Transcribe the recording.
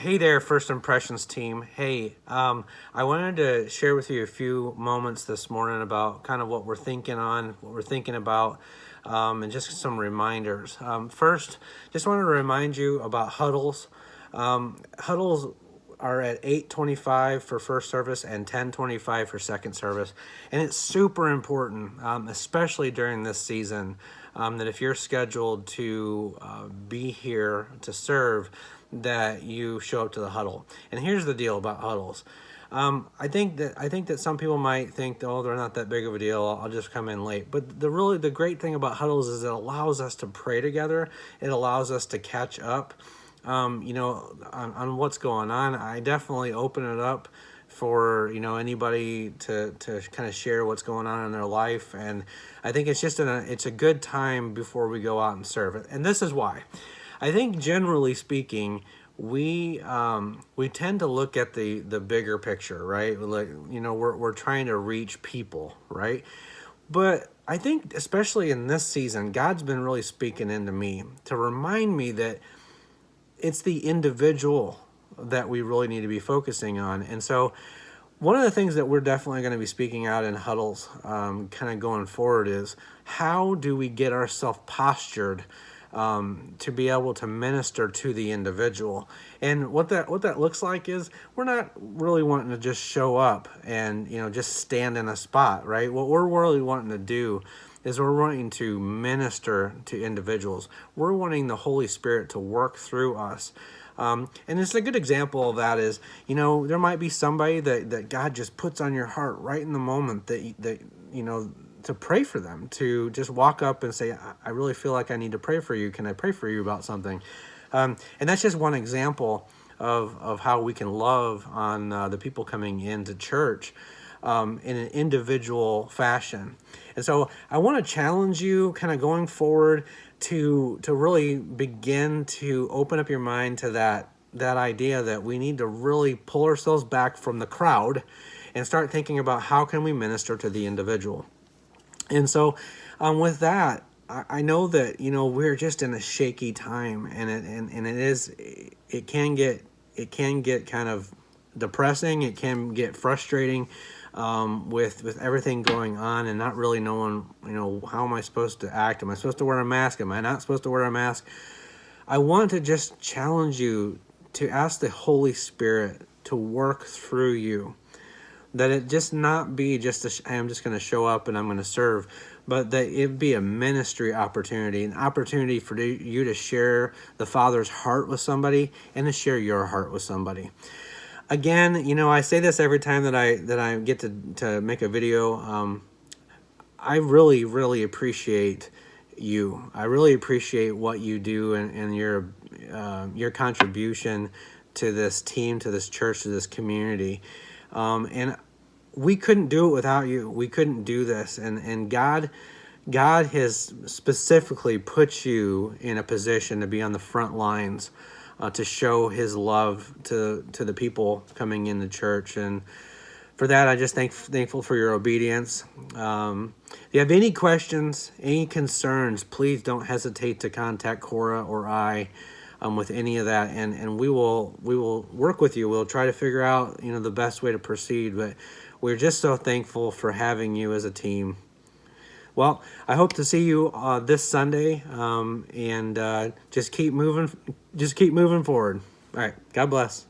Hey there, First Impressions team. Hey, I wanted to share with you a few moments this morning about kind of what we're thinking on, what we're thinking about, and just some reminders. First, just wanted to remind you about huddles. Huddles are at 8:25 for first service and 10:25 for second service, and it's super important, especially during this season, that if you're scheduled to be here to serve, that you show up to the huddle. And here's the deal about huddles. I think that some people might think, oh, they're not that big of a deal. I'll just come in late. But the great thing about huddles is it allows us to pray together. It allows us to catch up, on what's going on. I definitely open it up for anybody to kind of share what's going on in their life, and I think it's a good time before we go out and serve it. And this is why. I think generally speaking, we tend to look at the bigger picture, right? Like, we're trying to reach people, right? But I think especially in this season, God's been really speaking into me to remind me that it's the individual that we really need to be focusing on. And so one of the things that we're definitely going to be speaking out in huddles, kind of going forward, is how do we get ourselves postured to be able to minister to the individual. And what that looks like is we're not really wanting to just show up and just stand in a spot, right? What we're really wanting to do is we're wanting to minister to individuals. We're wanting the Holy Spirit to work through us. And it's a good example of that is, there might be somebody that God just puts on your heart right in the moment to pray for them, to just walk up and say, I really feel like I need to pray for you. Can I pray for you about something? And that's just one example of how we can love on the people coming into church in an individual fashion. And so I want to challenge you kind of going forward to really begin to open up your mind to that idea that we need to really pull ourselves back from the crowd and start thinking about how can we minister to the individual. And so with that, I know that, we're just in a shaky time, and it can get kind of depressing. It can get frustrating with everything going on and not really knowing, how am I supposed to act? Am I supposed to wear a mask? Am I not supposed to wear a mask? I want to just challenge you to ask the Holy Spirit to work through you. That it just not be just I'm just going to show up and I'm going to serve, but that it be a ministry opportunity, an opportunity for you to share the Father's heart with somebody and to share your heart with somebody. Again, I say this every time that I get to make a video. I really, really appreciate you. I really appreciate what you do and your contribution to this team, to this church, to this community. And we couldn't do it without you. We couldn't do this. And God has specifically put you in a position to be on the front lines, to show his love to the people coming in the church. And for that, I just thankful for your obedience. If you have any questions, any concerns, please don't hesitate to contact Cora or I with any of that, and we will work with you. We'll try to figure out the best way to proceed, but we're just so thankful for having you as a team. Well, I hope to see you this Sunday, and just keep moving forward. All right, God bless.